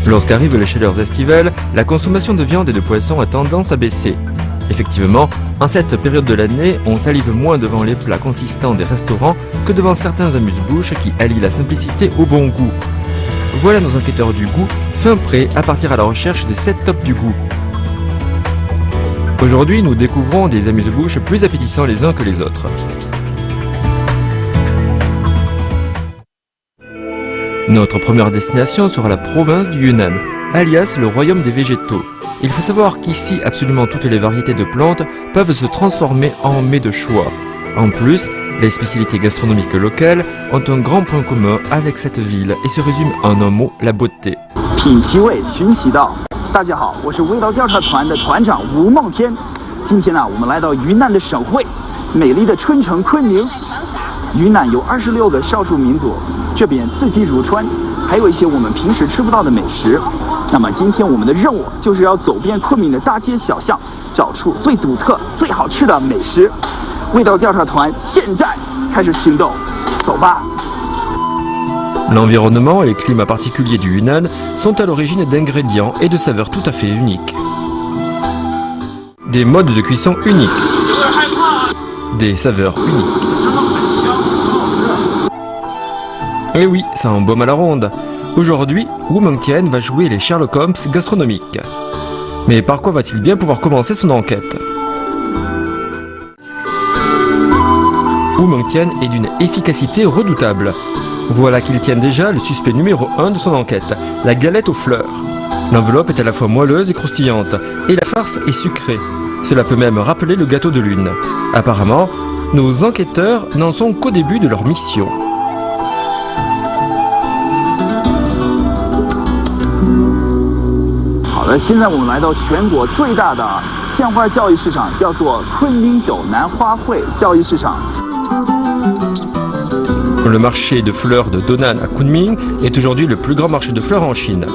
Lorsqu'arrivent les chaleurs estivales, la consommation de viande et de poisson a tendance à baisser. Effectivement, en cette période de l'année, on salive moins devant les plats consistants des restaurants que devant certains amuse-bouches qui allient la simplicité au bon goût. Voilà nos enquêteurs du goût, fin prêts à partir à la recherche des 7 tops du goût. Aujourd'hui, nous découvrons des amuse-bouches plus appétissants les uns que les autres. Notre première destination sera la province du Yunnan, alias le royaume des végétaux. Il faut savoir qu'ici, absolument toutes les variétés de plantes peuvent se transformer en mets de choix. En plus, les spécialités gastronomiques locales ont un grand point commun avec cette ville et se résument en un mot, la beauté. 品其味，寻其道。大家好，我是味道调查团的团长吴梦天。今天呢，我们来到云南的省会，美丽的春城昆明。云南有26个少数民族，这边四季如春，还有一些我们平时吃不到的美食。那么今天我们的任务就是要走遍昆明的大街小巷，找出最独特、最好吃的美食。味道调查团现在开始行动，走吧！ L'environnement et les climats particuliers du Yunnan sont à l'origine d'ingrédients et de saveurs tout à fait uniques. Des modes de cuisson uniques. Des saveurs uniques. Et oui, ça embaume à la ronde. Aujourd'hui, Wu Mengtian va jouer les Sherlock Holmes gastronomiques. Mais par quoi va-t-il bien pouvoir commencer son enquête? Wu Mengtian est d'une efficacité redoutable. Voilà qu'il tient déjà le suspect numéro 1 de son enquête, la galette aux fleurs. L'enveloppe est à la fois moelleuse et croustillante, et la farce est sucrée. Cela peut même rappeler le gâteau de lune. Apparemment, nos enquêteurs n'en sont qu'au début de leur mission. 好的，现在我们来到全国最大的鲜花交易市场，叫做昆明斗南花卉交易市场。 Le marché de fleurs de Donan à Kunming est aujourd'hui le plus grand marché de fleurs en Chine.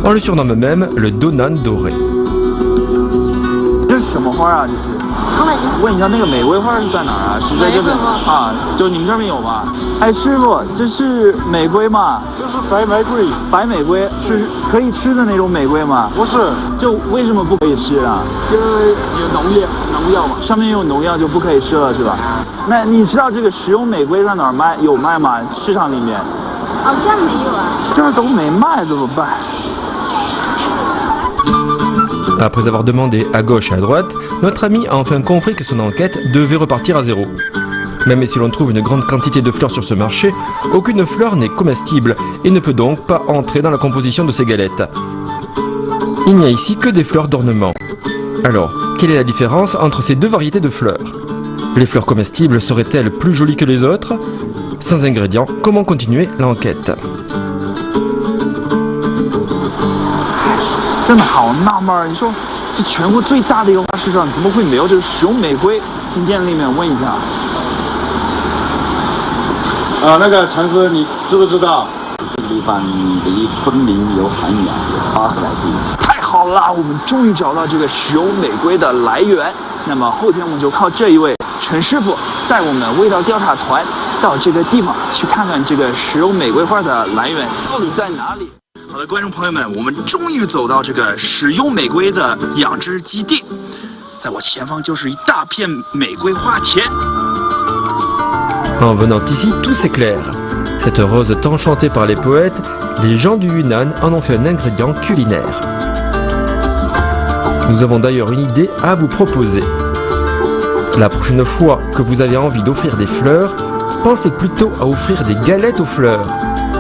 On le surnomme même le Donan doré. 这是什么花啊？这是？问一下那个玫瑰花是在哪儿啊？是在这边啊？就你们这边有吗？哎，师傅，这是玫瑰吗？这是白玫瑰，白玫瑰是可以吃的那种玫瑰吗？不是，就为什么不可以吃啊？这有农药嘛？上面有农药就不可以吃了是吧？那你知道这个食用玫瑰在哪儿卖？有卖吗？市场里面？好像没有啊。这儿都没卖怎么办？ Après avoir demandé à gauche et à droite, notre ami a enfin compris que son enquête devait repartir à zéro. Même si l'on trouve une grande quantité de fleurs sur ce marché, aucune fleur n'est comestible et ne peut donc pas entrer dans la composition de ces galettes. Il n'y a ici que des fleurs d'ornement. Alors, quelle est la différence entre ces deux variétés de fleurs? Les fleurs comestibles seraient-elles plus jolies que les autres? Sans ingrédients, comment continuer l'enquête? 真的好纳闷儿，你说这全国最大的一个花市场，怎么会没有这个食用玫瑰？进店里面问一下。那个陈师，你知不知道？这个地方离昆明有很远，有80来公里。太好了，我们终于找到这个食用玫瑰的来源。那么后天我们就靠这一位陈师傅带我们味道调查团到这个地方去看看这个食用玫瑰花的来源到底在哪里。 好的，观众朋友们，我们终于走到这个食用玫瑰的养殖基地，在我前方就是一大片玫瑰花田。 En venant ici, tout s'éclaire. Cette rose tant chantée par les poètes, les gens du Yunnan en ont fait un ingrédient culinaire. Nous avons d'ailleurs une idée à vous proposer. La prochaine fois que vous avez envie d'offrir des fleurs, pensez plutôt à offrir des galettes aux fleurs,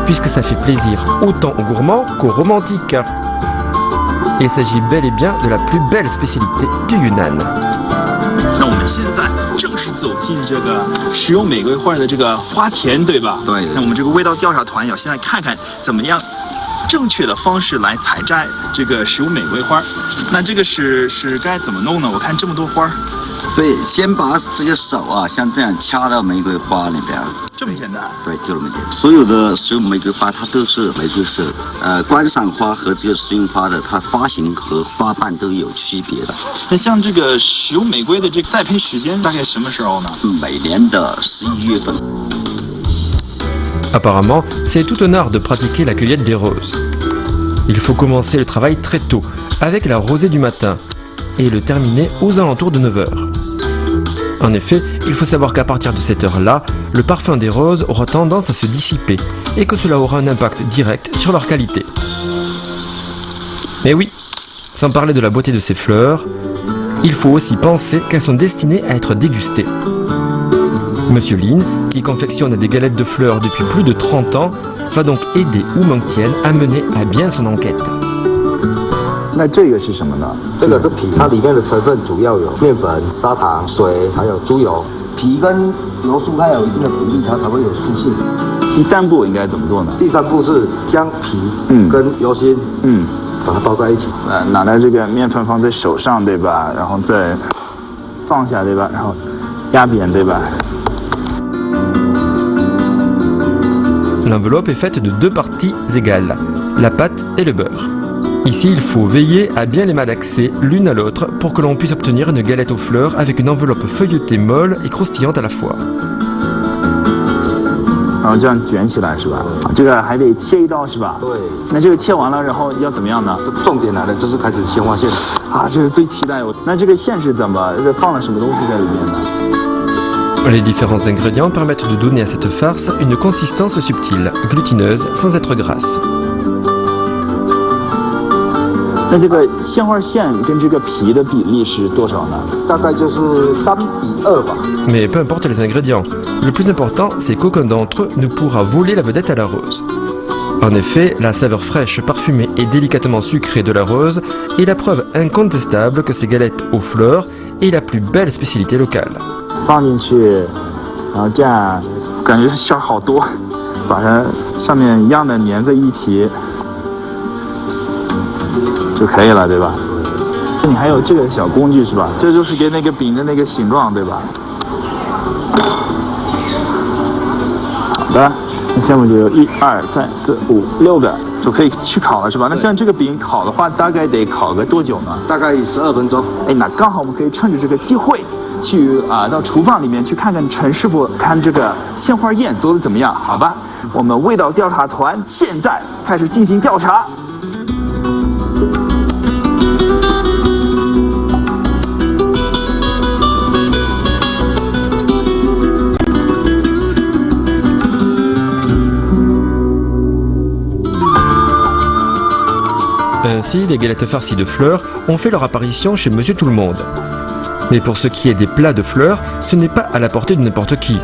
puisque ça fait plaisir autant aux gourmands qu'aux romantiques. Il s'agit bel et bien de la plus belle spécialité du Yunnan. 那我们现在正式走进这个食用玫瑰花的这个花田，对吧？对。那我们这个味道调查团要现在看看怎么样正确的方式来采摘这个食用玫瑰花。那这个是该怎么弄呢？我看这么多花。对，先把这个手啊，像这样掐到玫瑰花里边。这么简单？对，就这么简单。所有的食用玫瑰花它都是玫瑰色的，观赏花和这个食用花的它花型和花瓣都有区别的。那像这个食用玫瑰的这个栽培时间大概什么时候呢？每年的11月份。 Apparemment, c'est tout un art de pratiquer la cueillette des roses. Il faut commencer le travail très tôt, avec la rosée du matin, et le terminer aux alentours de 9 h. En effet, il faut savoir qu'à partir de cette heure-là, le parfum des roses aura tendance à se dissiper, et que cela aura un impact direct sur leur qualité. Mais oui, sans parler de la beauté de ces fleurs, il faut aussi penser qu'elles sont destinées à être dégustées. Monsieur Lin, qui confectionne des galettes de fleurs depuis plus de 30 ans, va donc aider Wu Mengtian à mener à bien son enquête. 那这个是什么呢？这个是皮，它里面的成分主要有面粉、砂糖、水，还有猪油。皮跟油酥它有一定的比例，它才会有酥性。第3步应该怎么做呢？第3步是将皮跟油心把它包在一起。拿来这个面粉放在手上，对吧？然后再放下，对吧？然后压扁，对吧？ L'enveloppe est faite de 2 parties égales, la pâte et le beurre. Ici, il faut veiller à bien les malaxer l'une à l'autre pour que l'on puisse obtenir une galette aux fleurs avec une enveloppe feuilletée molle et croustillante à la fois. 然后这样卷起来是吧？这个还得切一刀是吧？对。那这个切完了，然后要怎么样呢？重点来了，就是开始鲜花线。啊，这是最期待我。那这个线是怎么？放了什么东西在里面呢？ Les différents ingrédients permettent de donner à cette farce une consistance subtile, glutineuse, sans être grasse. 那这个鲜花馅跟这个皮的比例是多少呢？大概就是3比2吧。 Mais peu importe les ingrédients, le plus important c'est qu'aucun d'entre eux ne pourra voler la vedette à la rose. En effet, la saveur fraîche, parfumée et délicatement sucrée de la rose est la preuve incontestable que ces galettes aux fleurs est la plus belle spécialité locale. 放进去，然后这样，感觉馅儿好多，把它上面一样的粘在一起就可以了，对吧？你还有这个小工具是吧？这就是给那个饼的那个形状，对吧？好的，那下面就有1、2、3、4、5、6个就可以去烤了，是吧？那像这个饼烤的话，大概得烤个多久呢？大概12分钟。哎，那刚好我们可以趁着这个机会。 去到厨房里面去看看陈师傅看这个鲜花宴做的怎么样？好吧，我们味道调查团现在开始进行调查。Ainsi, les galettes farcies de fleurs ont fait leur apparition chez Monsieur Tout-le-Monde. Mais pour ce qui est des plats de fleurs, ce n'est pas à la portée de n'importe qui.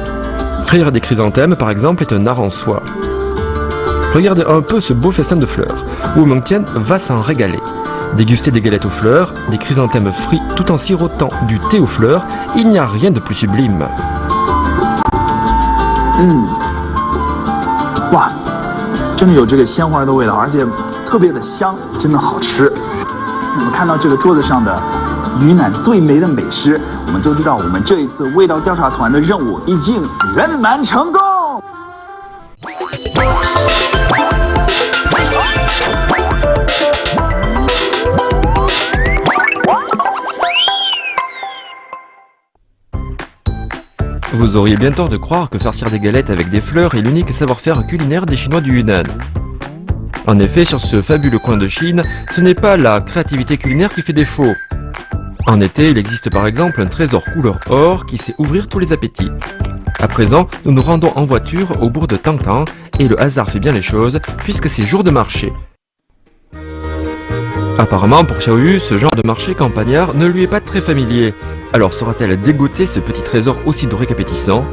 Frire des chrysanthèmes, par exemple, est un art en soi. Regardez un peu ce beau festin de fleurs. Wu Mengtian va s'en régaler. Déguster des galettes aux fleurs, des chrysanthèmes frits tout en sirotant du thé aux fleurs, il n'y a rien de plus sublime. 哇，真的有这个鲜花的味道，而且特别的香，真的好吃。我们看到这个桌子上的 云南最美的美食，我们就知道我们这一次味道调查团的任务已经圆满成功。Vous auriez bien tort de croire que farcir des galettes avec des fleurs est l'unique savoir-faire culinaire des Chinois du Yunnan. En effet, sur ce fabuleux coin de Chine, ce n'est pas la créativité culinaire qui fait défaut. En été, il existe par exemple un trésor couleur or qui sait ouvrir tous les appétits. À présent, nous nous rendons en voiture au bourg de Tangtang et le hasard fait bien les choses puisque c'est jour de marché. Apparemment, pour Xiaoyu, ce genre de marché campagnard ne lui est pas très familier. Alors saura-t-elle dégoter ce petit trésor aussi doré qu'appétissant?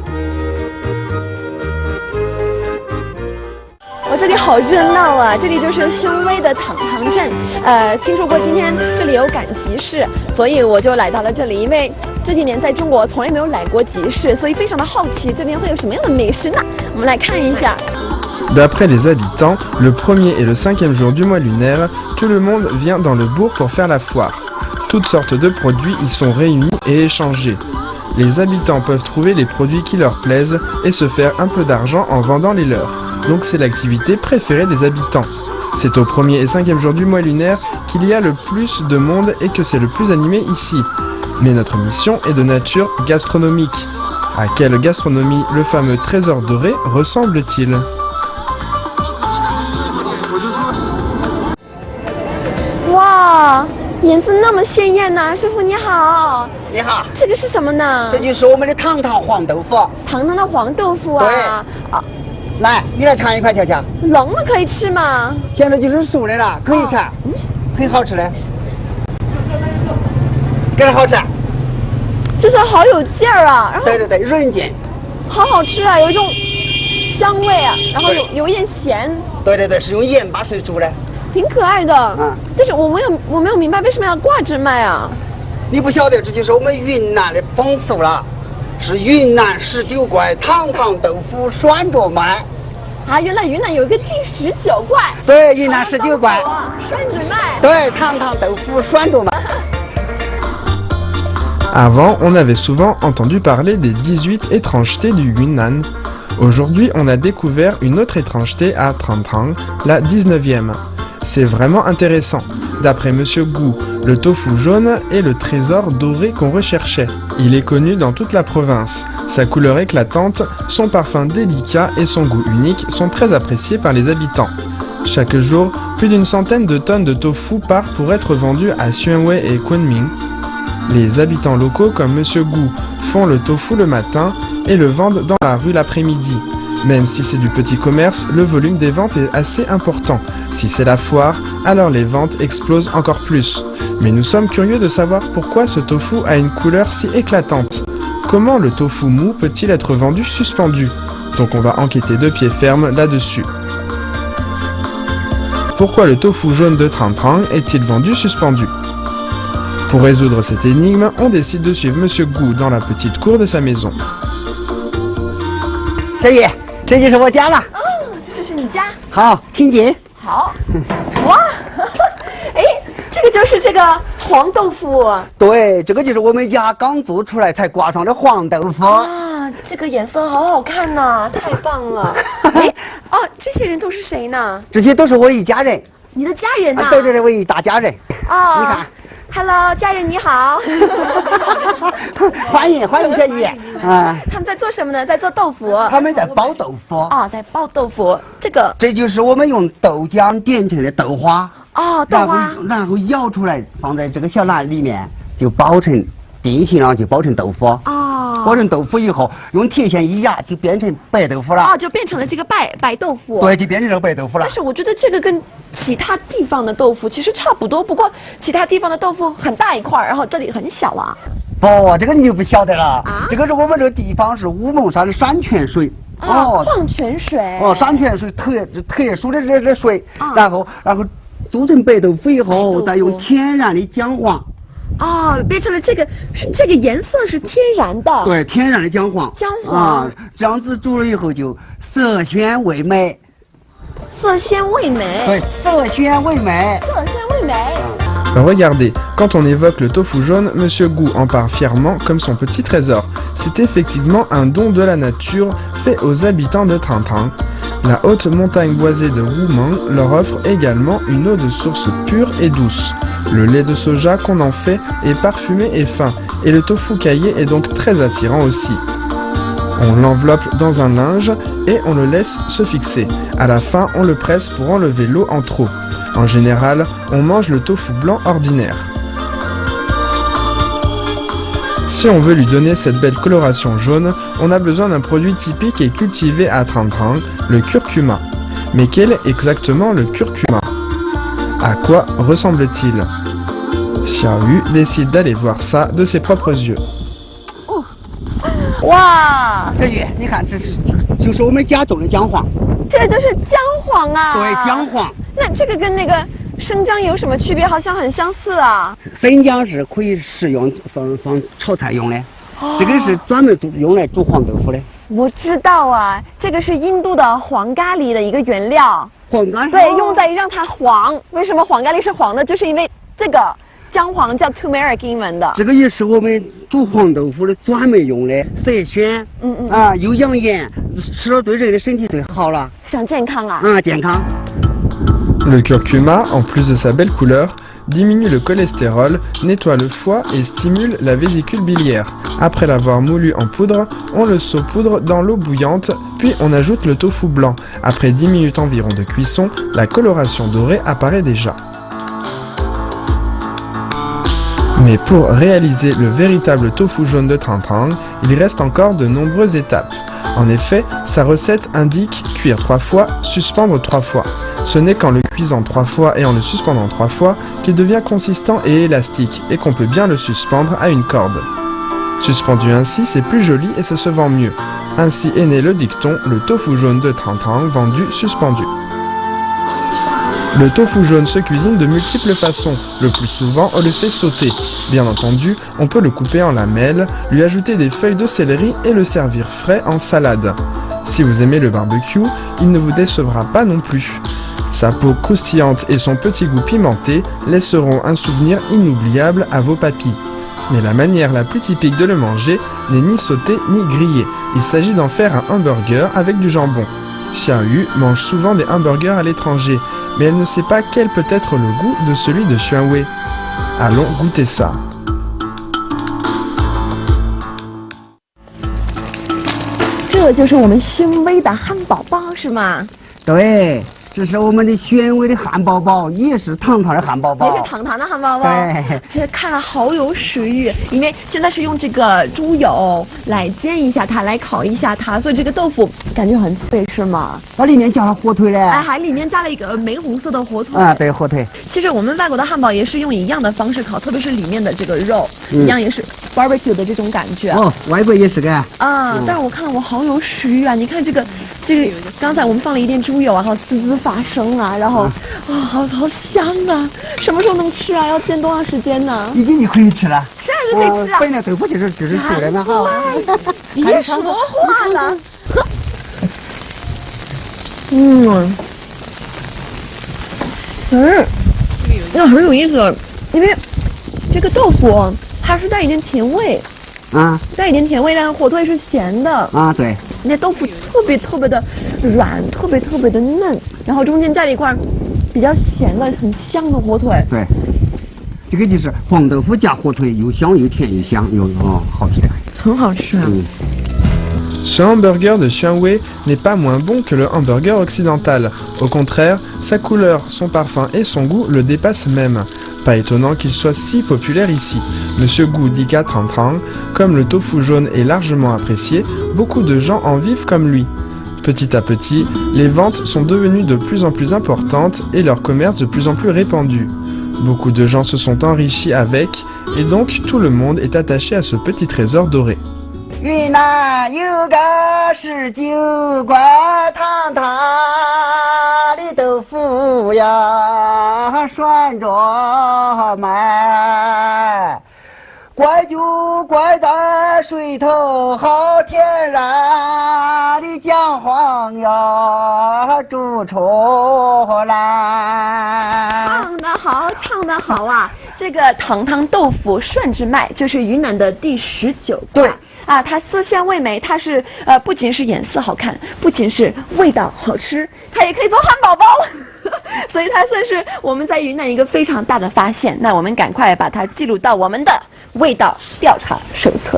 这里好热闹啊！这里就是凶威的堂堂镇。听说过今天这里有赶集市，所以我就来到了这里。因为这几年在中国从来没有来过集市，所以非常的好奇这边会有什么样的美食呢？我们来看一下。 D'après les habitants, le 1er et le 5e jour du mois lunaire, tout le monde vient dans le bourg pour faire la foire. Toutes sortes de produits y sont réunis et échangés. Les habitants peuvent trouver les produits qui leur plaisent et se faire un peu d'argent en vendant les leurs. Donc c'est l'activité préférée des habitants. C'est au 1er et 5e jour du mois lunaire qu'il y a le plus de monde et que c'est le plus animé ici. Mais notre mission est de nature gastronomique. À quelle gastronomie le fameux trésor doré ressemble-t-il? 颜色那么鲜艳呢、师傅你好。你好，这个是什么呢？这就是我们的堂堂黄豆腐。堂堂的黄豆腐啊。对啊，来，你来尝一块瞧瞧。冷了可以吃吗？现在就是熟的了，可以吃，很好吃的，这是好吃。就是好有劲儿啊，然后对对对，润劲。好好吃啊，有一种香味啊，然后有一点咸。对对对，是用盐巴水煮的。挺可爱的，但是我没有明白为什么要挂着卖啊？你不晓得，这就是我们云南的风俗了，是云南19怪堂堂豆腐涮着卖。啊，原来云南有一个第19怪。对，云南19怪，涮着卖。对，堂堂豆腐涮着卖。Avant, on avait souvent entendu parler des 18 étrangetés du Yunnan. Aujourd'hui, on a découvert une autre étrangeté à Trang Trang, la 19e. C'est vraiment intéressant. D'après Monsieur Gu, le tofu jaune est le trésor doré qu'on recherchait. Il est connu dans toute la province. Sa couleur éclatante, son parfum délicat et son goût unique sont très appréciés par les habitants. Chaque jour, plus d'une centaine de tonnes de tofu part pour être vendues à Xuanwei et Kunming. Les habitants locaux comme Monsieur Gu font le tofu le matin et le vendent dans la rue l'après-midi. Même si c'est du petit commerce, le volume des ventes est assez important. Si c'est la foire, alors les ventes explosent encore plus. Mais nous sommes curieux de savoir pourquoi ce tofu a une couleur si éclatante. Comment le tofu mou peut-il être vendu suspendu? Donc on va enquêter de pied ferme là-dessus. Pourquoi le tofu jaune de Trang Trang est-il vendu suspendu? Pour résoudre cette énigme, on décide de suivre Monsieur Gu dans la petite cour de sa maison. 小姨，这就是我家了。哦，这就是你家。好，请进。好。哇，哎，这个就是这个黄豆腐。对，这个就是我们家刚做出来才挂上的黄豆腐。啊，这个颜色好好看呐、太棒了。哎，哦，这些人都是谁呢？这些都是我一家人。你的家人呐、对对对，我一大家人。哦，你看。Hello， 家人你好。欢迎小姨。他们在做什么呢？在做豆腐。他们在包豆腐。哦，在包豆腐。这就是我们用豆浆点成的豆花。哦，豆花。然后舀出来，放在这个小篮里面，就包成定型了，就包成豆腐。哦。包成豆腐以后，用铁线一压，就变成白豆腐了。哦，就变成了这个白豆腐。对，就变成这个白豆腐了。但是我觉得这个跟其他地方的豆腐其实差不多，不过其他地方的豆腐很大一块，然后这里很小啊。不，这个你就不晓得了。这个是我们这个地方是乌蒙山的山泉水。哦，矿泉水。哦，山泉水特殊的这水，然后做成白豆腐以后，再用天然的姜黄。哦，变成了这个颜色是天然的。对，天然的姜黄。姜黄。这样子煮了以后就色鲜味美。色鲜味美。对，色鲜味美。色鲜味美。Regardez, quand on évoque le tofu jaune, Monsieur Gu en parle fièrement comme son petit trésor. C'est effectivement un don de la nature fait aux habitants de Trang Trang. La haute montagne boisée de Wumang leur offre également une eau de source pure et douce. Le lait de soja qu'on en fait est parfumé et fin, et le tofu caillé est donc très attirant aussi. On l'enveloppe dans un linge et on le laisse se fixer. À la fin, on le presse pour enlever l'eau en trop. En général, on mange le tofu blanc ordinaire. Si on veut lui donner cette belle coloration jaune, on a besoin d'un produit typique et cultivé à Trang Trang, le curcuma. Mais quel est exactement le curcuma? À quoi ressemble-t-il? Xiaoyu décide d'aller voir ça de ses propres yeux. 哇！小雨，你看，这就是我们家种的姜黄。这个就是姜黄啊。对，姜黄。那这个跟那个生姜有什么区别？好像很相似啊。生姜是可以食用放炒菜用的，这个是专门用来煮黄豆腐的。我知道啊，这个是印度的黄咖喱的一个原料。黄咖喱。对，用在让它黄。为什么黄咖喱是黄的？就是因为这个姜黄叫 turmeric 英文的。这个也是我们煮黄豆腐的专门用的，色鲜。又养颜，吃了对人的身体最好了。想健康啊。健康。Le curcuma, en plus de sa belle couleur, diminue le cholestérol, nettoie le foie et stimule la vésicule biliaire. Après l'avoir moulu en poudre, on le saupoudre dans l'eau bouillante, puis on ajoute le tofu blanc. Après 10 minutes environ de cuisson, la coloration dorée apparaît déjà. Mais pour réaliser le véritable tofu jaune de Tang-Tang, il reste encore de nombreuses étapes. En effet, sa recette indique cuire 3 fois, suspendre 3 fois. Ce n'est qu'en le cuisant 3 fois et en le suspendant 3 fois qu'il devient consistant et élastique et qu'on peut bien le suspendre à une corde. Suspendu ainsi, c'est plus joli et ça se vend mieux. Ainsi est né le dicton « le tofu jaune de Tang-Tang vendu suspendu ». Le tofu jaune se cuisine de multiples façons. Le plus souvent, on le fait sauter. Bien entendu, on peut le couper en lamelles, lui ajouter des feuilles de céleri et le servir frais en salade. Si vous aimez le barbecue, il ne vous décevra pas non plus. Sa peau croustillante et son petit goût pimenté laisseront un souvenir inoubliable à vos papilles. Mais la manière la plus typique de le manger n'est ni sauté ni grillé. Il s'agit d'en faire un hamburger avec du jambon. Xiao Yu mange souvent des hamburgers à l'étranger, mais elle ne sait pas quel peut être le goût de celui de Xuan Wei. Allons goûter ça. 这就是我们新威的汉堡包是吗？对，这是我们的宣威的汉堡包，也是堂堂的汉堡包，也是堂堂的汉堡包。对，这看了好有食欲，因为现在是用这个猪油来煎一下它，来烤一下它，所以这个豆腐感觉很脆，是吗？它里面加了火腿嘞，哎，还里面加了一个玫红色的火腿。啊，对，火腿。其实我们外国的汉堡也是用一样的方式烤，特别是里面的这个肉，一样也是 barbecue 的这种感觉。哦，外国也是个。啊，但是我看了我好有食欲啊！你看这个，刚才我们放了一点猪油啊，然后滋滋发声啊，然后好香啊！什么时候能吃啊？要煎多长时间呢？已经就可以吃了，现在就可以吃啊！本来豆腐就是熟的嘛哈。别说话了。那很有意思，因为这个豆腐它是带一点甜味。啊，带一点甜味，但是火腿是咸的啊，对，那豆腐特别的软，特别的嫩，然后中间加了一块比较咸的、很香的火腿。对，这个就是黄豆腐加火腿，又香又甜又香，好吃的很好吃啊。Ce hamburger de Xuan Wei n'est pas moins bon que le hamburger occidental. Au contraire, sa couleur, son parfum et son goût le dépassent même. Pas étonnant qu'il soit si populaire ici. Monsieur Gu dit qu'à Tang-Tang, comme le tofu jaune est largement apprécié, beaucoup de gens en vivent comme lui. Petit à petit, les ventes sont devenues de plus en plus importantes et leur commerce de plus en plus répandu. Beaucoup de gens se sont enrichis avec, et donc tout le monde est attaché à ce petit trésor doré. 云南有个19块堂堂的豆腐呀，涮着卖，怪就怪在水头好天然的姜黄呀煮出来。唱得好啊！这个堂堂豆腐涮着卖，就是云南的第19块。对。啊，它色香味美，它是不仅是颜色好看，不仅是味道好吃，它也可以做汉堡包，所以它算是我们在云南一个非常大的发现。那我们赶快把它记录到我们的味道调查手册。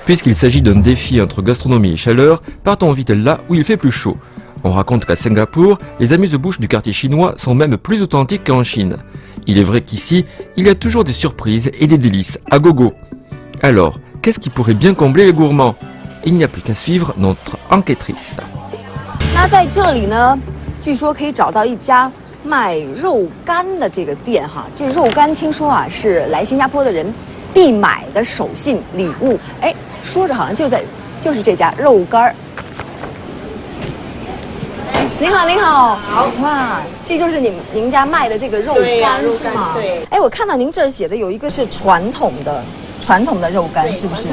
Puisqu'il s'agit d'un défi entre gastronomie et chaleur, partons vite là où il fait plus chaud. On raconte qu'à Singapour, les amuse-bouches du quartier chinois sont même plus authentiques qu'en Chine. Il est vrai qu'ici, il y a toujours des surprises et des délices à gogo. Alors, qu'est-ce qui pourrait bien combler les gourmands? Il n'y a plus qu'à suivre notre enquêtrice. 那在这里呢，据说可以找到一家卖肉干的这个店哈。这肉干听说啊是来新加坡的人必买的手信礼物。哎，说着好像就是这家肉干儿。您好，您好。好。哇，这就是您家卖的这个肉干是吗？对。哎，我看到您这儿写的有一个是传统的肉干，是不是？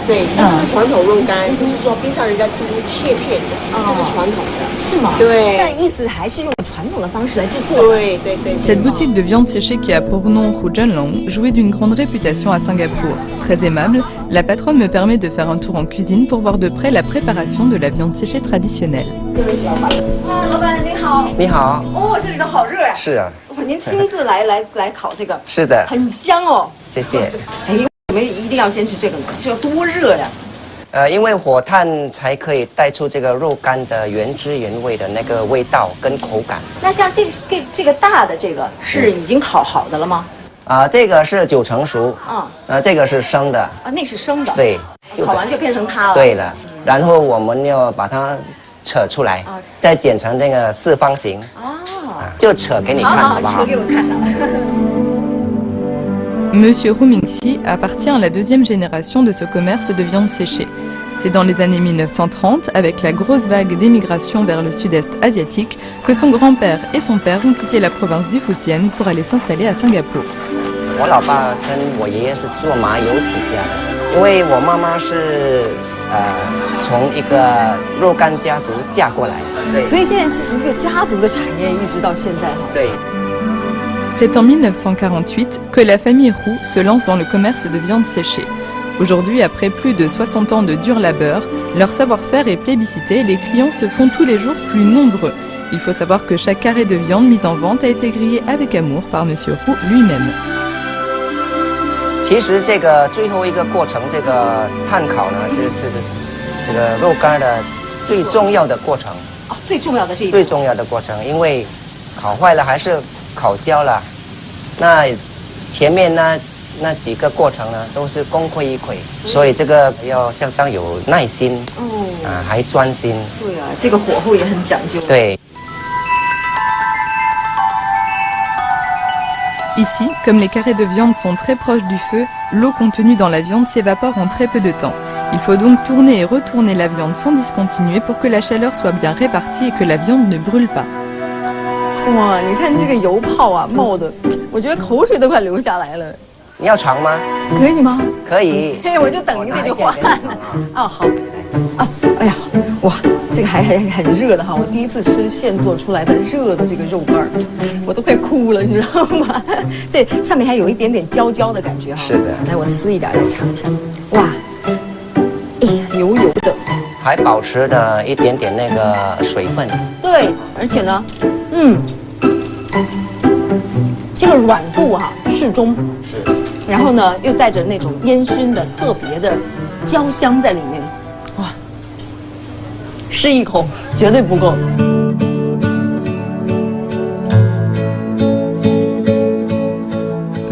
对，这是传统肉干，就是说平常人家吃的切片的，这是传统的。是吗？对。但意思还是用传统的方式来制作。对。Cette boutique de viande séchée qui a pour nom Hu Zhenlong jouit d'une grande réputation à Singapour. Très aimable, la patronne me permet de faire un tour en cuisine pour voir de près la préparation de la viande séchée traditionnelle. 老板您好。你好。哦，这里头好热呀。是啊。哇，您亲自来烤这个。是的。很香哦。谢谢。哎，为什么一定要坚持这个呢？这要多热呀！因为火炭才可以带出这个肉干的原汁原味的那个味道跟口感。那像这个大的这个是已经烤好的了吗？这个是9成熟。这个是生的。那是生的。对。烤完就变成它了。对了，然后我们要把它扯出来，再剪成那个4方形。就扯给你看，好不好？扯给我看的。Monsieur Roux Mingxi appartient à la deuxième génération de ce commerce de viande séchée. C'est dans les années 1930, avec la grosse vague d'émigration vers le sud-est asiatique, que son grand-père et son père ont quitté la province du Fujian pour aller s'installer à Singapour. 我老爸跟我爷爷是做麻油起家的，因为我妈妈是从一个肉干家族嫁过来的，所以现在这是一个家族的产业，一直到现在哈。对。C'est en 1948 que la famille Roux se lance dans le commerce de viande séchée. Aujourd'hui, après plus de 60 ans de dur labeur, leur savoir-faire est plébiscité et les clients se font tous les jours plus nombreux. Il faut savoir que chaque carré de viande mise en vente a été grillé avec amour par Monsieur Roux lui-même. 其实这个最后一个过程，这个炭烤呢，就是这个肉干的最重要的过程。最重要的这一步。最重要的过程，因为烤坏了还是烤焦了，那前面呢那几个过程呢都是功亏一篑，所以这个要相当有耐心，还专心。对啊，这个火候也很讲究。对。Ici, comme les carrés de viande sont très proches du feu, l'eau contenue dans la viande s'évapore en très peu de temps. Il faut donc tourner et retourner la viande sans discontinuer pour que la chaleur soit bien répartie et que la viande ne brûle pas. 哇，你看这个油泡啊，冒的，我觉得口水都快流下来了。你要尝吗？可以吗？可以。嘿，我就等你这句话。好。哎呀，哇，这个还很热的哈！我第一次吃现做出来的热的这个肉干儿，我都快哭了，你知道吗？这上面还有一点点焦焦的感觉哈。是的。来，我撕一点来尝一下。哇，哎呀，油油的，还保持了一点点那个水分。对，而且呢，这个软度哈适中，是，然后呢又带着那种烟熏的特别的焦香在里面，哇，吃一口绝对不够。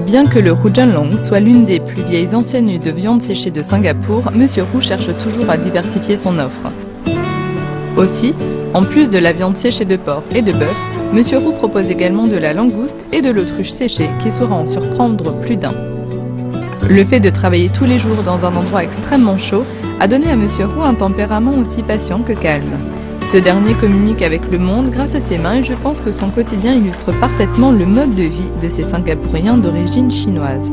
Bien que le Hujanlong soit l'une des plus vieilles enseignes de viande séchée de Singapour, Monsieur Roux cherche toujours à diversifier son offre. Aussi, en plus de la viande séchée de porc et de bœuf, Monsieur Roux propose également de la langouste et de l'autruche séchée qui saura en surprendre plus d'un. Le fait de travailler tous les jours dans un endroit extrêmement chaud a donné à Monsieur Roux un tempérament aussi patient que calme. Ce dernier communique avec le monde grâce à ses mains et je pense que son quotidien illustre parfaitement le mode de vie de ces Singapouriens d'origine chinoise.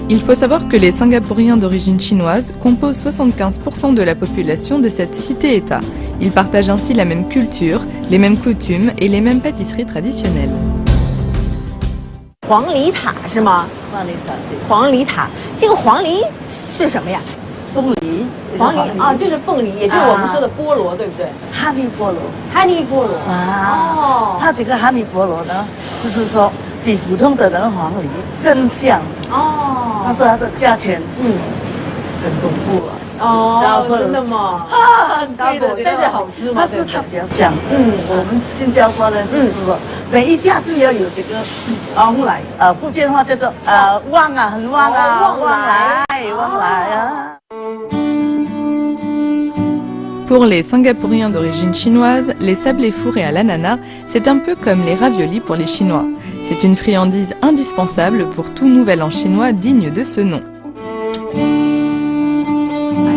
Il faut savoir que les Singapouriens d'origine chinoise composent 75% de la population de cette cité-État. Ils partagent ainsi la même culture, les mêmes coutumes et les mêmes pâtisseries traditionnelles. 黄梨塔是吗？黄梨塔，对。黄梨塔，这个黄梨是什么呀？凤梨。黄梨啊，就是凤梨，也就是我们说的菠萝，对不对？哈密菠萝。哈密菠萝啊。它这个哈密菠萝呢，就是说比普通的那个黄梨更香。但是它的价钱，很恐怖啊。真的吗？很贵的，但是好吃吗？但是它比较香。我们新加坡呢，就是说每一家都要有这个旺来，福建话叫做旺啊，很旺啊，旺来，旺来啊。Pour les Singapouriens d'origine chinoise, les sablés fourrés à l'ananas, c'est un peu comme les raviolis pour les Chinois. C'est une friandise indispensable pour tout nouvel an chinois digne de ce nom.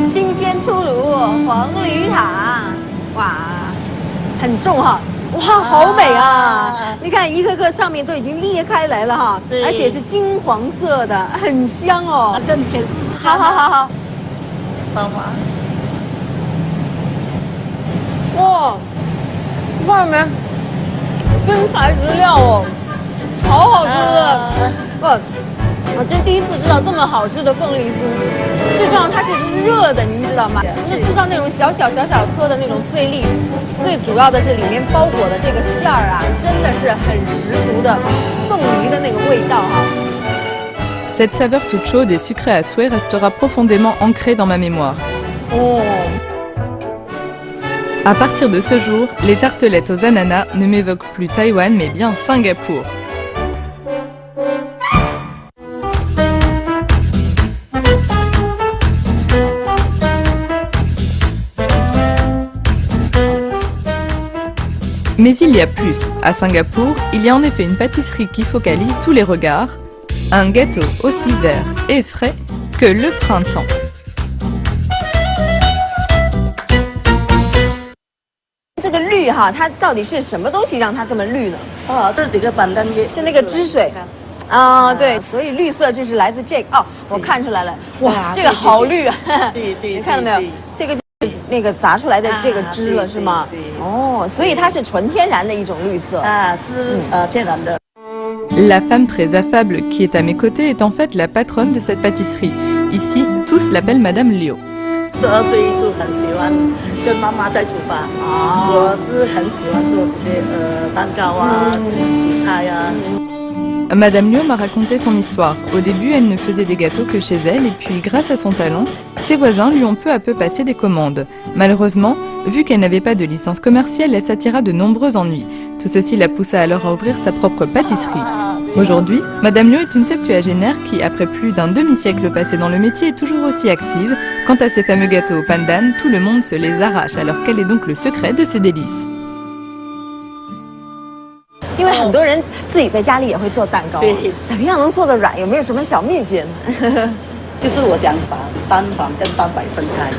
新鲜出炉黄梨塔，哇，很重哈，哇，好美啊！你看一颗颗上面都已经裂开来了哈，而且是金黄色的，很香哦。好像你可以试试看。好，烧吗？哇，外面真材实料哦，好好吃的。我真第一次知道这么好吃的凤梨酥，最重要它是热热的，您知道吗？那吃到那种小小颗的那种碎粒，最主要的是里面包裹的这个馅儿啊，真的是很十足的凤梨的那个味道哈。Cette saveur toute chaude et sucrée à souhait restera profondément ancrée dans ma mémoire. Oh. À partir de ce jour, les tartelettes aux ananas ne m'évoquent plus Taïwan mais bien Singapour. Mais il y a plus. À Singapour, il y a en effet une pâtisserie qui focalise tous les regards, un gâteau aussi vert et frais que le printemps. 这个绿哈，它到底是什么东西让它这么绿呢？哦，这几个板凳就那个汁水。啊，对，所以绿色就是来自这个哦，我看出来了，哇，这个好绿啊！对，你看到没有？这个就是那个榨出来的这个汁了，是吗？哦，所以它是纯天然的一种绿色啊，是天然的。 La femme très affable qui est à mes côtés est en fait la patronne de cette pâtisserie. Ici, tous l'appellent Madame Liu. 12岁就很喜欢跟妈妈在厨房，我是很喜欢做这些蛋糕啊、煮菜啊。 Madame Liu m'a raconté son histoire. Au début, elle ne faisait des gâteaux que chez elle et puis, grâce à son talent, ses voisins lui ont peu à peu passé des commandes. Malheureusement, vu qu'elle n'avait pas de licence commerciale, elle s'attira de nombreux ennuis. Tout ceci la poussa alors à ouvrir sa propre pâtisserie. Aujourd'hui, Madame Liu est une septuagénaire qui, après plus d'un demi-siècle passé dans le métier, est toujours aussi active. Quant à ces fameux gâteaux au pandan, tout le monde se les arrache. Alors quel est donc le secret de ce délice? 因为很多人自己在家里也会做蛋糕，对，怎么样能做得软？有没有什么小秘诀呢？就是我讲把单黄跟蛋白分开，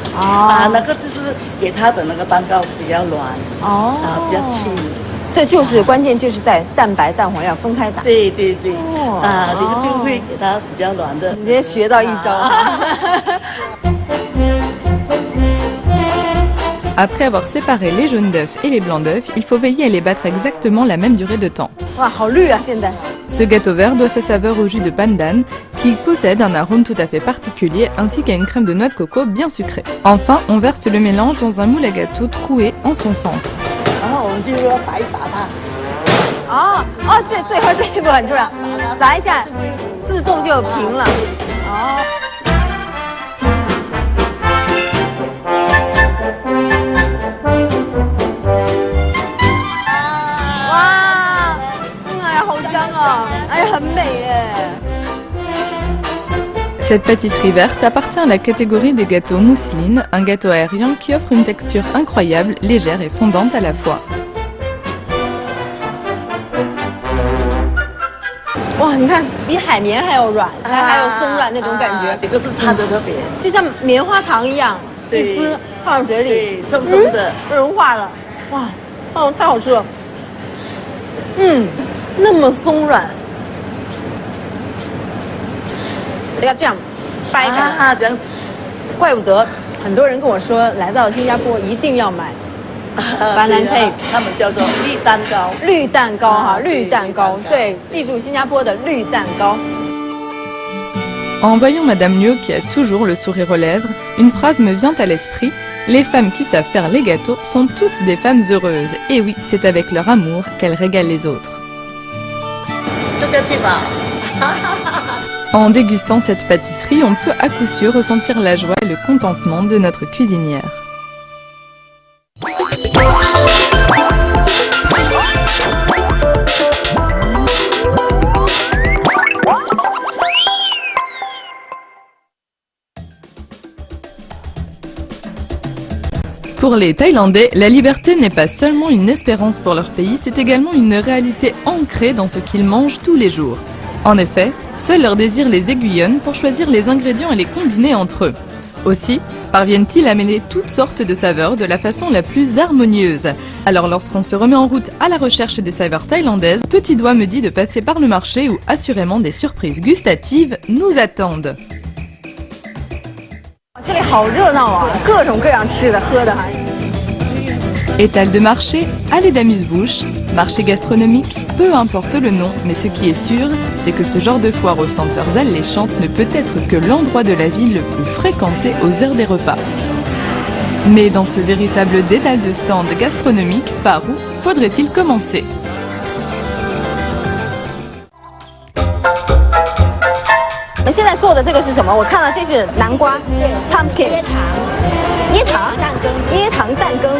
那个就是给它的那个蛋糕比较软，比较轻。这就是关键，就是在蛋白蛋黄要分开打。对，这个就会给它比较软的。你今天学到一招。Après avoir séparé les jaunes d'œufs et les blancs d'œufs, il faut veiller à les battre exactement la même durée de temps. Ce gâteau vert doit sa saveur au jus de pandan, qui possède un arôme tout à fait particulier, ainsi qu'à une crème de noix de coco bien sucrée. Enfin, on verse le mélange dans un moule à gâteau troué en son centre. 最后这一步很重要，砸一下，自动就平了。Cette pâtisserie verte appartient à la catégorie des gâteaux mousseline, un gâteau aérien qui offre une texture incroyable, légère et fondante à la fois. 哇，你看，比海绵还要软，还有松软那种感觉，这个是它的特别，就像棉花糖一样，一撕放嘴里，松松的，融化了，哇，太好吃了，那么松软。 要这样掰开这样子，怪不得很多人跟我说，来到新加坡一定要买 banana cake， 他们叫做绿蛋糕。绿蛋糕哈，绿蛋糕，对，记住新加坡的绿蛋糕。 En voyant Madame Liu qui a toujours le sourire aux lèvres, une phrase me vient à l'esprit. Les femmes qui savent faire les gâteaux sont toutes des femmes heureuses. Et oui, c'est avec leur amour qu'elles régalent les autres. En dégustant cette pâtisserie, on peut à coup sûr ressentir la joie et le contentement de notre cuisinière. Pour les Thaïlandais, la liberté n'est pas seulement une espérance pour leur pays, c'est également une réalité ancrée dans ce qu'ils mangent tous les jours. En effet, seul leur désir les aiguillonne pour choisir les ingrédients et les combiner entre eux. Aussi, parviennent-ils à mêler toutes sortes de saveurs de la façon la plus harmonieuse. Alors lorsqu'on se remet en route à la recherche des saveurs thaïlandaises, Petit Doigt me dit de passer par le marché où assurément des surprises gustatives nous attendent. 这里好热闹啊，各种各样吃的喝的。 Étal de marché, allée d'amuse-bouche, Marché gastronomique, peu importe le nom, mais ce qui est sûr, c'est que ce genre de foire aux senteurs alléchantes ne peut être que l'endroit de la ville le plus fréquenté aux heures des repas. Mais dans ce véritable dédale de stands gastronomiques, par où faudrait-il commencer ?我们现在做的这个是什么？我看到这是南瓜 ，pumpkin， 椰糖蛋羹。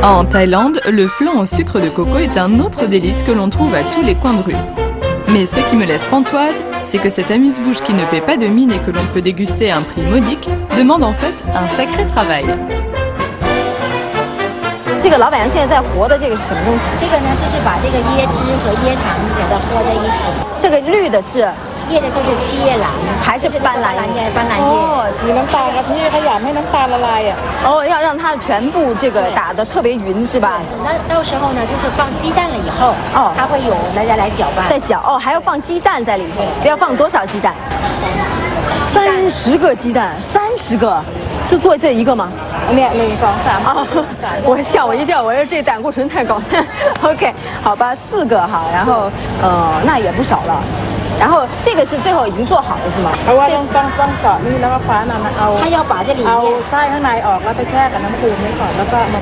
En Thaïlande, le flan au sucre de coco est un autre délice que l'on trouve à tous les coins de rue. Mais ce qui me laisse pantoise, c'est que cette amuse-bouche qui ne paie pas de mine et que l'on peut déguster à un prix modique, demande en fait un sacré travail. 这个老板娘现在在和的这个是什么东西？这个呢，就是把这个椰汁和椰糖给它和在一起。这个绿的是叶的就是七叶兰，还是斑斓叶？斑斓叶。哦，มีน้ำตาลกับพี่ขยำให้น้ำตาลละลายอ่ะ。哦，要让它全部这个打得特别匀是吧？那到时候呢，就是放鸡蛋了以后，哦，它会有大家来搅拌。再搅哦，还要放鸡蛋在里头，要放多少鸡蛋？30个鸡蛋，30个，是做这一个吗？ เนี่ย1、2、3啊！我吓我一跳，我说这胆固醇太高。OK， 好吧，4个哈，然后那也不少了。然后这个是最后已经做好了是吗？เพราะว่าต้องเจาะนี่แล้วก็คว้ามันเอา 他要把这里面 เอาไส้ข้างในออกแล้วไปแช่กับน้ำปูนี่ก่อนแล้วก็มา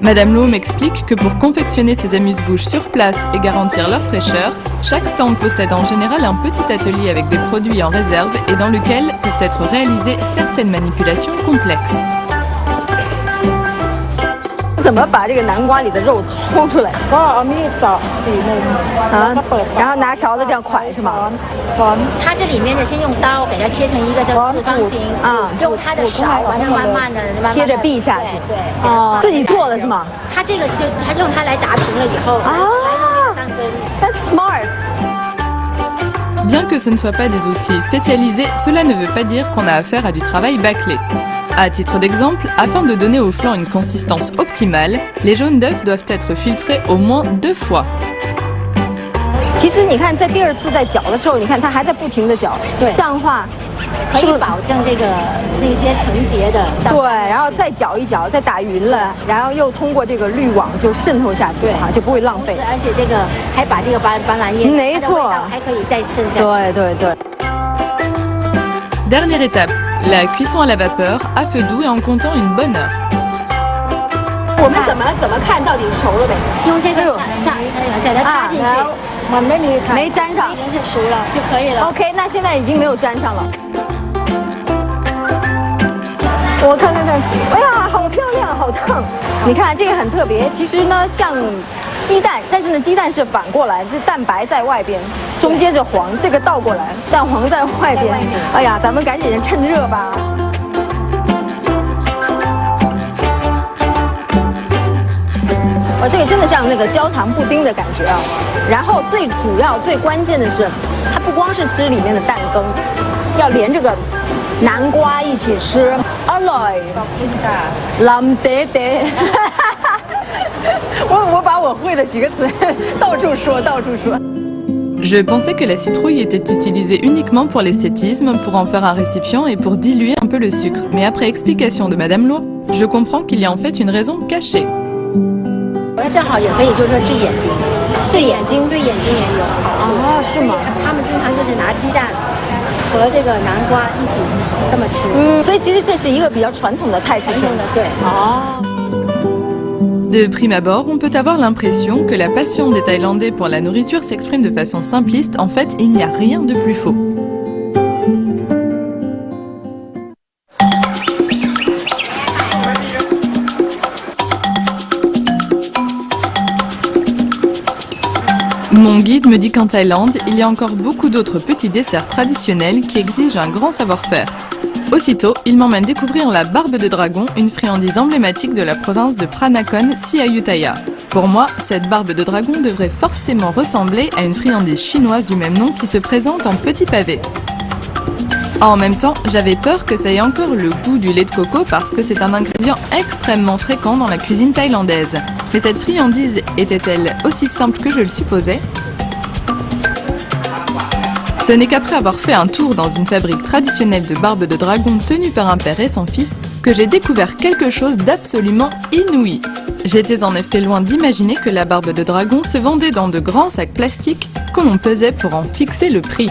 Madame Lo m'explique que pour confectionner ces amuse-bouches sur place et garantir leur fraîcheur, chaque stand possède en général un petit atelier avec des produits en réserve et dans lequel peuvent être réalisées certaines manipulations complexes. 怎么把这个南瓜里的肉抠出来？ ก็เอามีดเจาะ4 มุมแล้วก็เปิด 然后拿勺子这样蒯是吗？ 它这里面的先用刀给它切成一个叫四方形，用它的勺把它慢慢的贴着壁下去。对，哦，自己做的是吗？它这个就它用它来炸平了以后，来弄这个蛋羹。That's smart. Bien que ce ne soient pas des outils spécialisés, cela ne veut pas dire qu'on a affaire à du travail bâclé. À titre d'exemple, afin de donner au flan une consistance optimale, les jaunes d'œufs doivent être filtrés au moins 2 fois. 其实你看，在第2次在搅的时候，你看它还在不停的搅，对，这样的话可以保证这个那些层结的。对，然后再搅一搅，再打匀了，然后又通过这个滤网就渗透下去，哈，就不会浪费。而且这个还把这个斑斓叶，没错，还可以再渗下去。对对对。 Dernière étape, la cuisson à la vapeur, à feu doux et en comptant une bonne heure. 我们怎么看到底熟了没？用这个给它插进去，มันไม่มี没粘上，已经是熟了就可以了。 OK， 那现在已经没有粘上了。我看，哎呀，好漂亮，好烫！你看这个很特别，其实呢像鸡蛋，但是呢鸡蛋是反过来，是蛋白在外边，中间是黄，这个倒过来，蛋黄在外边。哎呀，咱们赶紧趁热吧。 这个真的像那个焦糖布丁的感觉啊！然后最主要、最关键的是，它不光是吃里面的蛋羹，要连这个南瓜一起吃。อร่อยลำเด๊ะ我把我会的几个词到处说。 Je pensais que la citrouille était utilisée uniquement pour l'esthétisme, pour en faire un récipient et pour diluer un peu le sucre. Mais après explication de Madame Lo, je comprends qu'il y a en fait une raison cachée. 正好也可以就是说治眼睛，治眼睛对眼睛也有好处。哦，是吗？他们经常就是拿鸡蛋和这个南瓜一起这么吃。所以其实这是一个比较传统的泰式的，对。哦。 De prime abord, on peut avoir l'impression que la passion des Thaïlandais pour la nourriture s'exprime de façon simpliste. En fait, il n'y a rien de plus faux. Mon guide me dit qu'en Thaïlande, il y a encore beaucoup d'autres petits desserts traditionnels qui exigent un grand savoir-faire. Aussitôt, il m'emmène découvrir la barbe de dragon, une friandise emblématique de la province de Pranakon, si Ayutthaya. Pour moi, cette barbe de dragon devrait forcément ressembler à une friandise chinoise du même nom qui se présente en petits pavés. En même temps, j'avais peur que ça ait encore le goût du lait de coco parce que c'est un ingrédient extrêmement fréquent dans la cuisine thaïlandaise. Mais cette friandise était-elle aussi simple que je le supposais? Ce n'est qu'après avoir fait un tour dans une fabrique traditionnelle de barbe de dragon tenue par un père et son fils que j'ai découvert quelque chose d'absolument inouï. J'étais en effet loin d'imaginer que la barbe de dragon se vendait dans de grands sacs plastiques que l'on pesait pour en fixer le prix.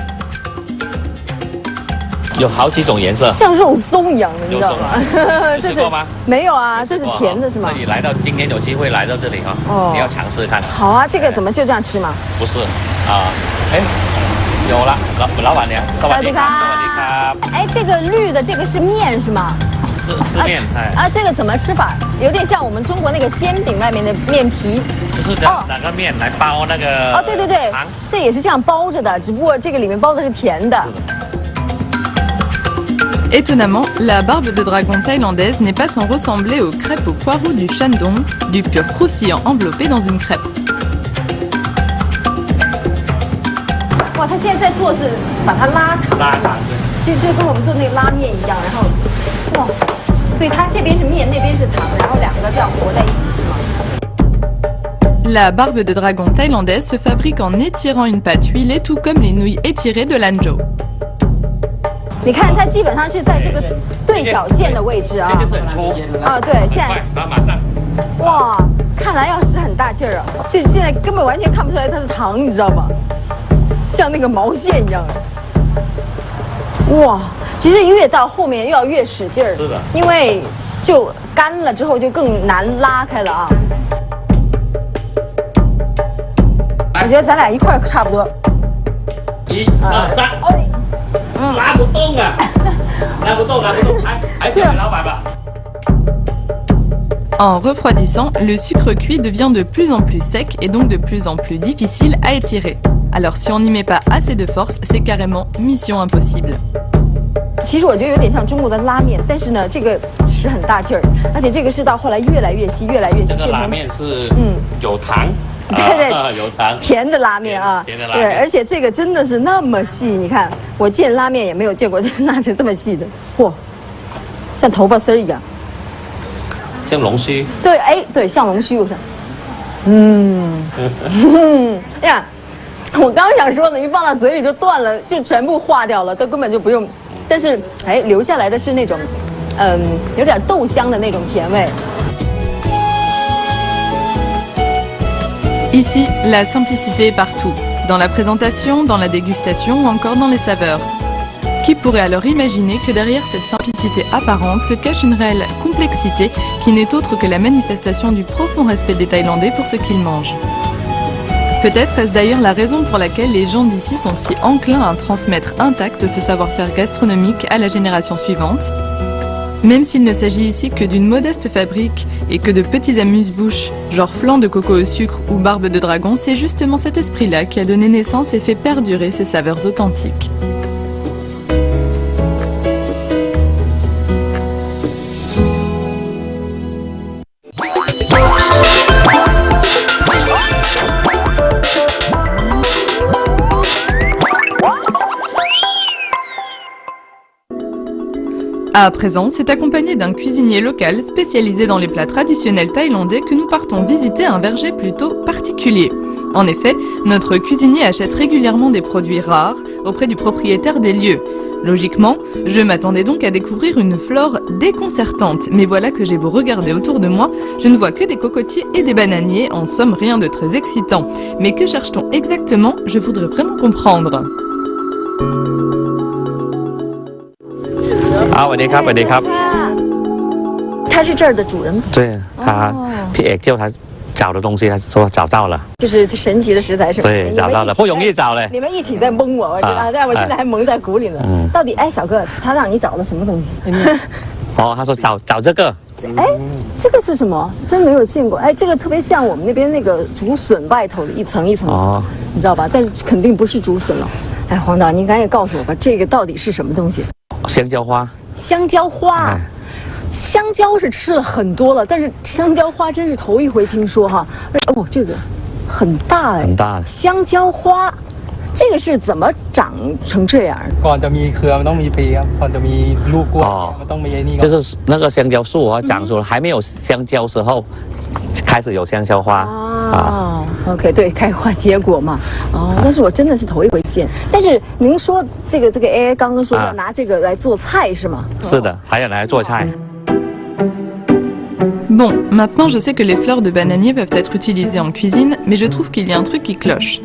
有好几种颜色，像肉松一样的，你知道吗？有吃过吗？没有啊，这是甜的是吗？那你来到今天有机会来到这里啊，你要尝试看。好啊，这个怎么就这样吃吗？不是啊，哎，有了，老板娘，สวัสดีครับ，สวัสดีครับ。哎，这个绿的这个是面是吗？是面，哎。啊，这个怎么吃法？有点像我们中国那个煎饼外面的面皮。就是拿个面来包那个。哦，对对对，这也是这样包着的，只不过这个里面包的是甜的。 Étonnamment, la barbe de dragon thaïlandaise n'est pas sans ressembler aux crêpes au poireau du Shandong, du pur croustillant enveloppé dans une crêpe. 哇，他现在在做是把它拉长，其实就跟我们做那个拉面一样，然后，哇，所以它这边是面，那边是糖，然后两个这样和在一起是吗？ La barbe de dragon thaïlandaise se fabrique en étirant une pâte huilée, tout comme les nouilles étirées de l'Lanzhou. 你看，它基本上是在这个对角线的位置啊。啊，对，现在。马上。哇，看来要使很大劲儿啊！这现在根本完全看不出来它是糖，你知道吗？像那个毛线一样。哇，其实越到后面要越使劲儿。是的。因为就干了之后就更难拉开了啊。我觉得咱俩一块儿差不多。1、2、3。拉不动啊！拉不动，还交给老板吧。 En refroidissant, le sucre cuit devient de plus en plus sec et donc de plus en plus difficile à étirer. Alors si on n'y met pas assez de force, c'est carrément mission impossible. 其实我觉得有点像中国的拉面，但是呢，这个使很大劲儿，而且这个是到后来越来越细，越来越细。这个拉面是有糖。 对对，有糖，甜的拉面啊，甜的拉面，对，而且这个真的是那么细，你看，我见拉面也没有见过拉成这么细的，嚯，像头发丝儿一样，像龙须，对，哎，对，像龙须，我想，哎呀，我刚想说呢，一放到嘴里就断了，就全部化掉了，都根本就不用，但是哎，留下来的是那种，有点豆香的那种甜味。 Ici, la simplicité est partout, dans la présentation, dans la dégustation ou encore dans les saveurs. Qui pourrait alors imaginer que derrière cette simplicité apparente se cache une réelle complexité qui n'est autre que la manifestation du profond respect des Thaïlandais pour ce qu'ils mangent. Peut-être est-ce d'ailleurs la raison pour laquelle les gens d'ici sont si enclins à transmettre intact ce savoir-faire gastronomique à la génération suivante. Même s'il ne s'agit ici que d'une modeste fabrique et que de petits amuse-bouches, genre flan de coco au sucre ou barbe de dragon, c'est justement cet esprit-là qui a donné naissance et fait perdurer ces saveurs authentiques. À présent, c'est accompagné d'un cuisinier local spécialisé dans les plats traditionnels thaïlandais que nous partons visiter un verger plutôt particulier. En effet, notre cuisinier achète régulièrement des produits rares auprès du propriétaire des lieux. Logiquement, je m'attendais donc à découvrir une flore déconcertante, mais voilà que j'ai beau regarder autour de moi, je ne vois que des cocotiers et des bananiers, en somme rien de très excitant. Mais que cherche-t-on exactement? Je voudrais vraiment comprendre. สวัสดีครับสวัสดีครับ他是这儿的主人吗？对，他พี่เอกเที่ยว他找的东西，他说找到了，就是神奇的食材是吧？对，找到了，不容易找嘞。你们一起在蒙我，我觉得，但我现在还蒙在鼓里呢。到底，哎，小哥，他让你找的什么东西？哦，他说找这个。哎，这个是什么？真没有见过。哎，这个特别像我们那边那个竹笋外头的一层一层，哦，你知道吧？但是肯定不是竹笋了。哎，黄导，你赶紧告诉我吧，这个到底是什么东西？香蕉花。香蕉花。香蕉是吃了很多了，但是香蕉花真是头一回听说哈。哦，这个很大哎，很大。香蕉花，这个是怎么长成这样？ก่อนจะมีเครือมันต้องมีปีครับก่อนจะมีลูกกล้วยมันต้องมีไอ้นี่就是那个香蕉树啊，长出来还没有香蕉时候，开始有香蕉花。啊。OK， 对，开花结果嘛。哦，但是我真的是头一回见。但是您说这个 AI 刚刚说要拿这个来做菜是吗？是的，还要拿来做菜。Bon, maintenant je sais que les fleurs de bananier peuvent être utilisées en cuisine, mais je trouve qu'il y a un truc qui cloche.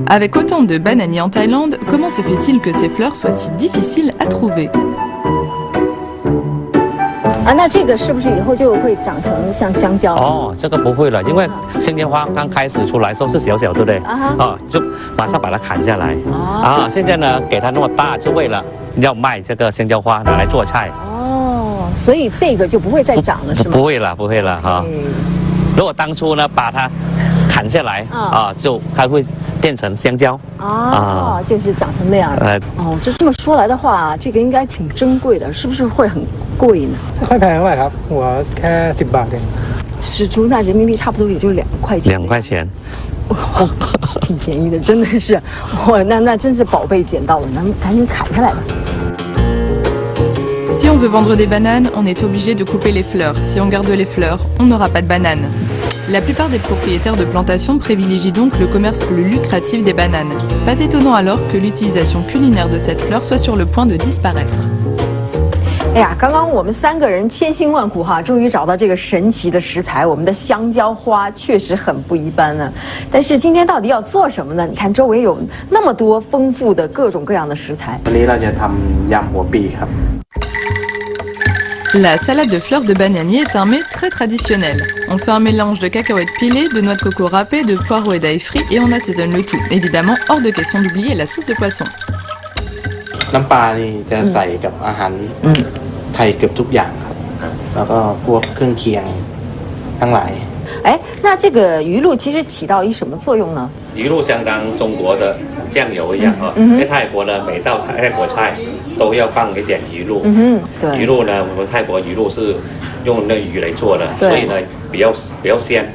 Avec autant de bananiers en Thaïlande, comment se fait-il que ces fleurs soient si difficiles à trouver? 啊，那这个是不是以后就会长成像香蕉？哦，这个不会了，因为香蕉花刚开始出来的时候是小小，对不对？就马上把它砍下来。现在呢，给它那么大，就为了要卖这个香蕉花拿来做菜。哦，所以这个就不会再长了，是吗？不会了，不会了哈。如果当初呢，把它砍下来就它会变成香蕉。就是长成那样的。就这么说来的话，这个应该挺珍贵的，是不是会很贵呢？ไม่ค่อยแพงเท่าไหร่ครับหัวแค่10 บาทเอง。10铢，那人民币差不多也就2块钱。2块钱。挺便宜的，真的是。那真是宝贝捡到了，咱们赶紧砍下来吧。Si on veut vendre des bananes, on est obligé de couper les fleurs. Si on garde les fleurs, on n'aura pas de bananes. La plupart des propriétaires de plantations privilégient donc le commerce plus lucratif des bananes. Pas étonnant alors que l'utilisation culinaire de cette fleur soit sur le point de disparaître. 哎呀，刚刚我们3个人千辛万苦哈，终于找到这个神奇的食材，我们的香蕉花确实很不一般呢。但是今天到底要做什么呢？你看周围有那么多丰富的各种各样的食材。วันนี้เราจะทำยำหัวปีครับ La salade de fleurs de bananier est un mets très traditionnel. On fait un mélange de cacahuètes pilées, de noix de coco râpées, de poireaux et d'ail frit et on assaisonne le tout. Évidemment, hors de question d'oublier la sauce de poisson. น้ำปลานี่จะใส่กับอาหารไทยเกือบทุกอย่างครับแล้วก็พวกเครื่องเคียงทั้งหลาย。那这个鱼露其实起到一什么作用呢？鱼露相当中国的酱油一样在泰国呢，每道泰国菜都要放一点鱼露。对。鱼露呢，我们泰国鱼露是用那鱼来做的，所以呢比较鲜。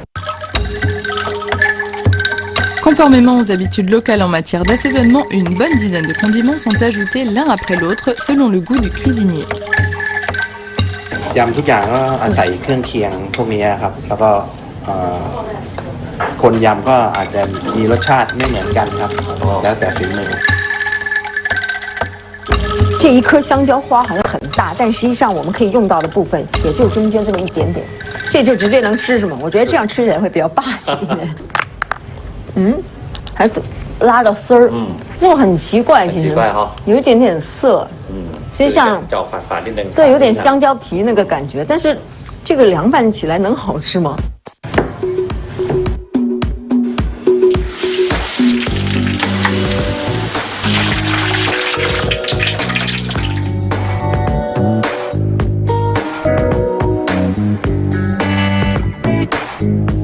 Conformément aux habitudes locales en matière d'assaisonnement, une bonne dizaine de condiments sont ajoutés l'un après l'autre selon le goût du cuisinier. ยำทุกอย่างก็อาศัยเครื่องเคียงพวกนี้ครับแล้วก็คนยำก็อาจจะมีรสชาติไม่เหมือนกันครับแล้วแต่ฝีมือ。这一颗香蕉花好像很大，但实际上我们可以用到的部分也就中间这么一点点，这就直接能吃是吗？我觉得这样吃起来会比较霸气一点。还拉着丝儿，那个很奇怪，其实有一点点涩，其实像对，有点香蕉皮那个感觉，但是这个凉拌起来能好吃吗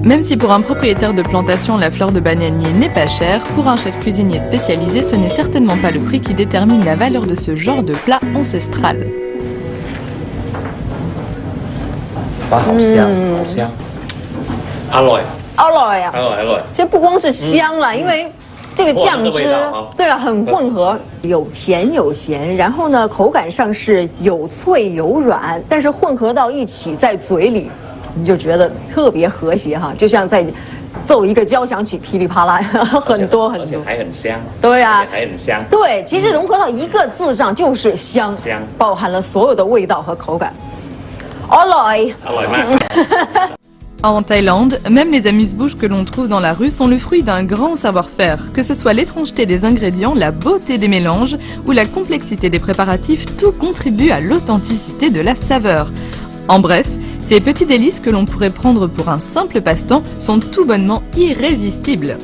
？Même si pour un propriétaire de plantation, la fleur de bananier n'est pas chère, pour un chef cuisinier spécialisé, ce n'est certainement pas le prix qui détermine la valeur de ce genre de plat ancestral. 好香，好香，อร่อย啊！这不光是香了，因为这个酱汁，对啊，很混合，有甜有咸，然后呢，口感上是有脆有软，但是混合到一起在嘴里。你就觉得特别和谐哈，就像在奏一个交响曲，噼里啪啦，很多很多，而且还很香。对啊，还很香。对，其实融合到一个字上就是香，包含了所有的味道和口感。อร่อยมาก。En Thaïlande, même les amuse-bouches que l'on trouve dans la rue sont le fruit d'un grand savoir-faire, que ce soit l'étrangeté des ingrédients, la beauté des mélanges ou la complexité des préparatifs, tout contribue à l'authenticité de la saveur. En bref, ces petits délices que l'on pourrait prendre pour un simple passe-temps sont tout bonnement irrésistibles.